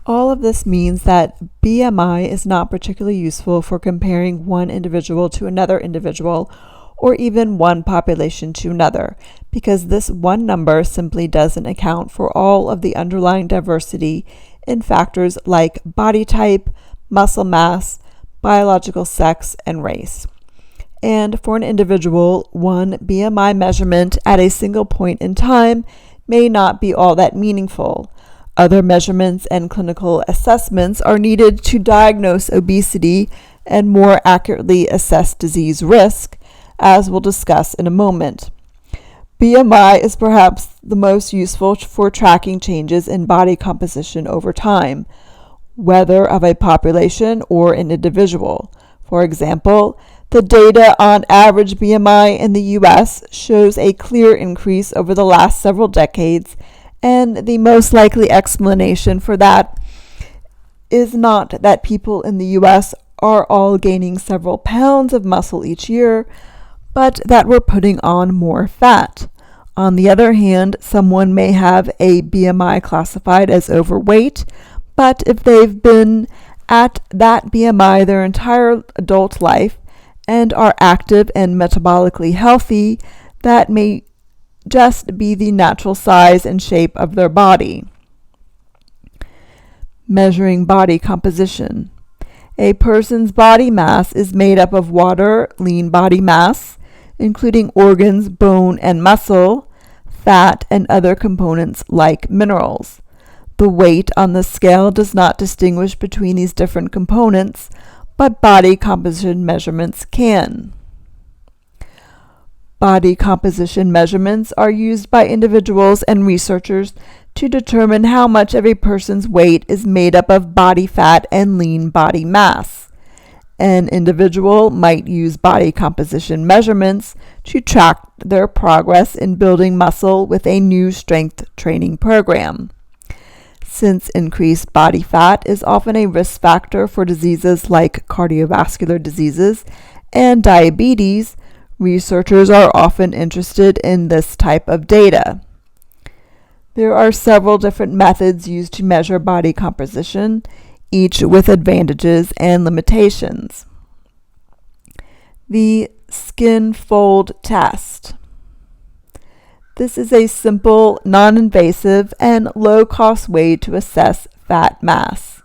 All of this means that BMI is not particularly useful for comparing one individual to another individual or even one population to another, because this one number simply doesn't account for all of the underlying diversity in factors like body type, muscle mass, biological sex, and race. And for an individual, one BMI measurement at a single point in time may not be all that meaningful. Other measurements and clinical assessments are needed to diagnose obesity and more accurately assess disease risk, as we'll discuss in a moment. BMI is perhaps the most useful for tracking changes in body composition over time, whether of a population or an individual. For example, the data on average BMI in the US shows a clear increase over the last several decades, and the most likely explanation for that is not that people in the US are all gaining several pounds of muscle each year, but that we're putting on more fat. On the other hand, someone may have a BMI classified as overweight, but if they've been at that BMI their entire adult life and are active and metabolically healthy, that may just be the natural size and shape of their body. Measuring body composition. A person's body mass is made up of water, lean body mass, including organs, bone, and muscle, fat, and other components like minerals. The weight on the scale does not distinguish between these different components, but body composition measurements can. Body composition measurements are used by individuals and researchers to determine how much of a person's weight is made up of body fat and lean body mass. An individual might use body composition measurements to track their progress in building muscle with a new strength training program. Since increased body fat is often a risk factor for diseases like cardiovascular diseases and diabetes, researchers are often interested in this type of data. There are several different methods used to measure body composition, each with advantages and limitations. The skin fold test. This is a simple, non-invasive, and low-cost way to assess fat mass.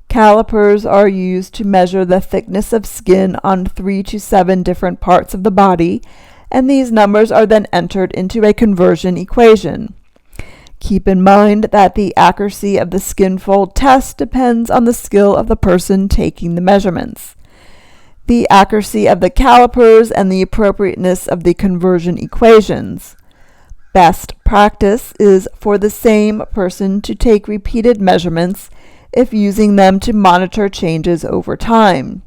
Calipers are used to measure the thickness of skin on 3 to 7 different parts of the body, and these numbers are then entered into a conversion equation. Keep in mind that the accuracy of the skin fold test depends on the skill of the person taking the measurements, the accuracy of the calipers, and the appropriateness of the conversion equations. Best practice is for the same person to take repeated measurements if using them to monitor changes over time.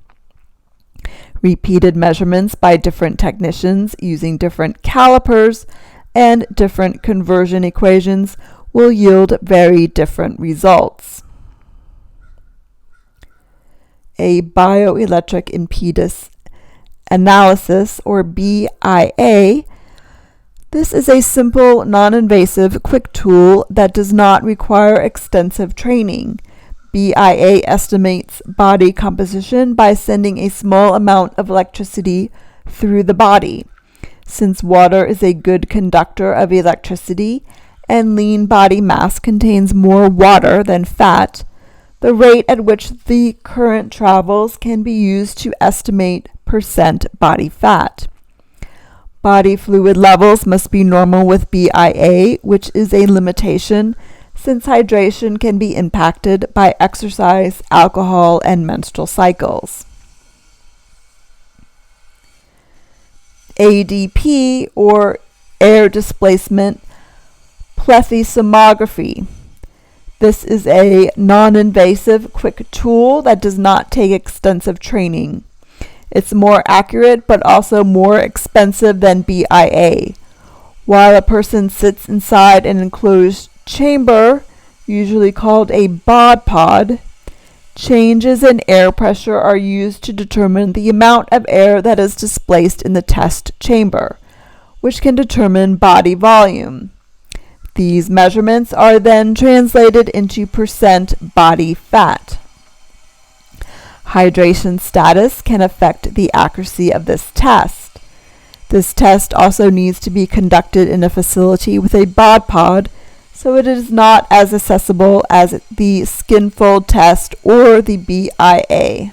Repeated measurements by different technicians using different calipers and different conversion equations will yield very different results. A bioelectric impedance analysis, or BIA. This is a simple, non-invasive, quick tool that does not require extensive training. BIA estimates body composition by sending a small amount of electricity through the body. Since water is a good conductor of electricity and lean body mass contains more water than fat, the rate at which the current travels can be used to estimate percent body fat. Body fluid levels must be normal with BIA, which is a limitation since hydration can be impacted by exercise, alcohol, and menstrual cycles. ADP, or air displacement plethysmography. This is a non-invasive, quick tool that does not take extensive training. It's more accurate but also more expensive than BIA. While a person sits inside an enclosed chamber, usually called a bod pod, changes in air pressure are used to determine the amount of air that is displaced in the test chamber, which can determine body volume. These measurements are then translated into percent body fat. Hydration status can affect the accuracy of this test. This test also needs to be conducted in a facility with a bod pod, so it is not as accessible as the skin fold test or the BIA.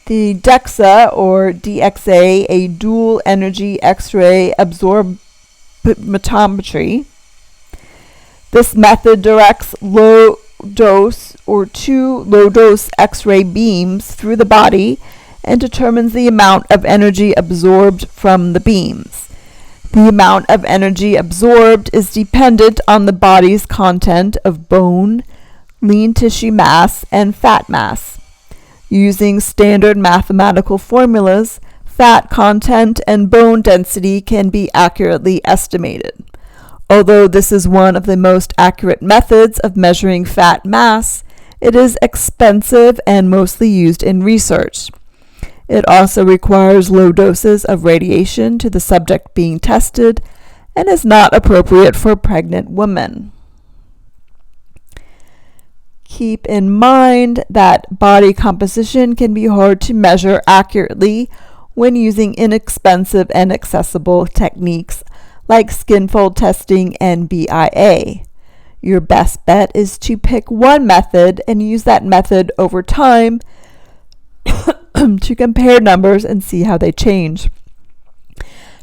The DEXA or DXA, a dual energy X-ray absorptiometry. This method directs low dose or two low dose X-ray beams through the body and determines the amount of energy absorbed from the beams. The amount of energy absorbed is dependent on the body's content of bone, lean tissue mass, and fat mass. Using standard mathematical formulas, fat content and bone density can be accurately estimated. Although this is one of the most accurate methods of measuring fat mass, it is expensive and mostly used in research. It also requires low doses of radiation to the subject being tested and is not appropriate for pregnant women. Keep in mind that body composition can be hard to measure accurately when using inexpensive and accessible techniques like skin fold testing and BIA. Your best bet is to pick one method and use that method over time to compare numbers and see how they change.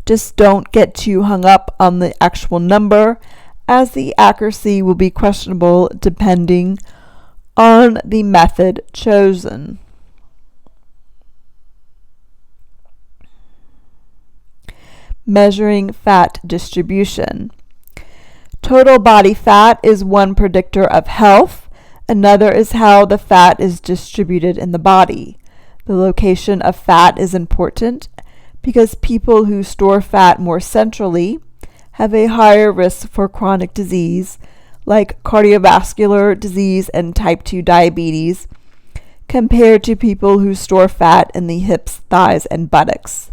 Just don't get too hung up on the actual number, as the accuracy will be questionable depending on the method chosen. Measuring fat distribution. Total body fat is one predictor of health. Another is how the fat is distributed in the body. The location of fat is important because people who store fat more centrally have a higher risk for chronic disease like cardiovascular disease and type 2 diabetes, compared to people who store fat in the hips, thighs, and buttocks.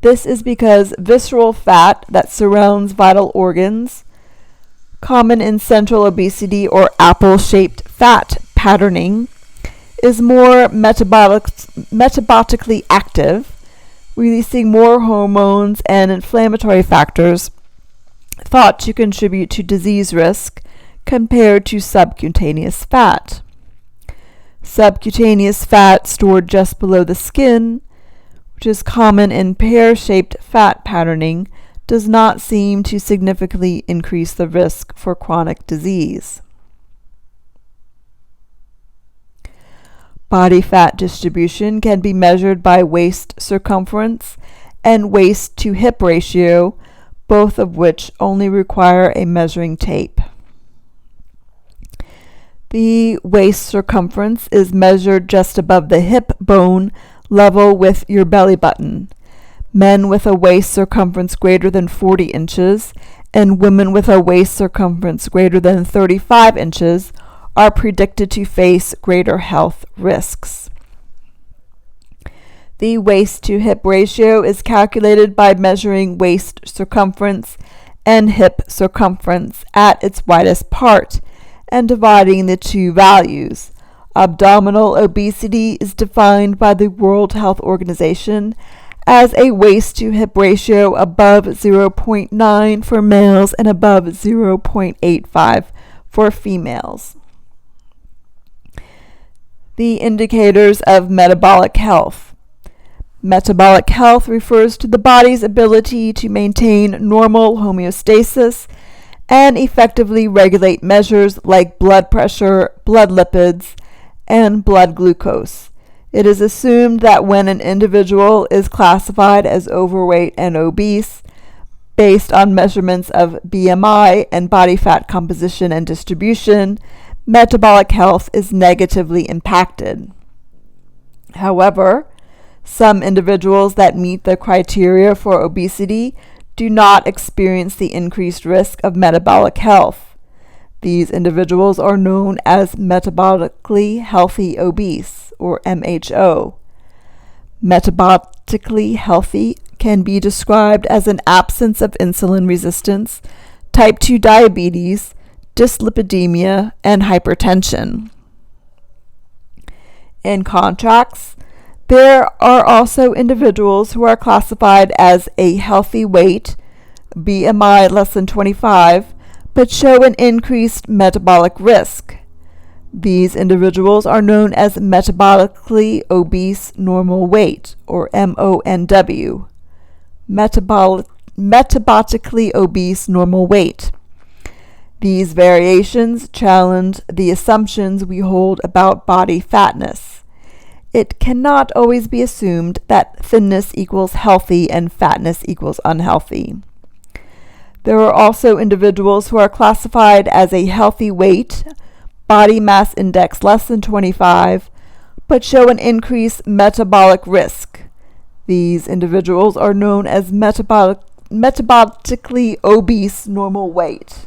This is because visceral fat that surrounds vital organs, common in central obesity or apple-shaped fat patterning, is more metabolically active, releasing more hormones and inflammatory factors thought to contribute to disease risk compared to subcutaneous fat. Subcutaneous fat stored just below the skin, which is common in pear-shaped fat patterning, does not seem to significantly increase the risk for chronic disease. Body fat distribution can be measured by waist circumference and waist to hip ratio, both of which only require a measuring tape. The waist circumference is measured just above the hip bone level with your belly button. Men with a waist circumference greater than 40 inches and women with a waist circumference greater than 35 inches are predicted to face greater health risks. The waist to hip ratio is calculated by measuring waist circumference and hip circumference at its widest part and dividing the two values. Abdominal obesity is defined by the World Health Organization as a waist to hip ratio above 0.9 for males and above 0.85 for females. The indicators of metabolic health. Metabolic health refers to the body's ability to maintain normal homeostasis and effectively regulate measures like blood pressure, blood lipids, and blood glucose. It is assumed that when an individual is classified as overweight and obese, based on measurements of BMI and body fat composition and distribution, metabolic health is negatively impacted. However, some individuals that meet the criteria for obesity do not experience the increased risk of metabolic health. These individuals are known as metabolically healthy obese, or MHO. Metabolically healthy can be described as an absence of insulin resistance, type 2 diabetes, dyslipidemia, and hypertension. In contrast, there are also individuals who are classified as a healthy weight, BMI less than 25, but show an increased metabolic risk. These individuals are known as metabolically obese normal weight, or MONW. Metabolically obese normal weight. These variations challenge the assumptions we hold about body fatness. It cannot always be assumed that thinness equals healthy and fatness equals unhealthy. There are also individuals who are classified as a healthy weight, body mass index less than 25, but show an increased metabolic risk. These individuals are known as metabolically obese normal weight.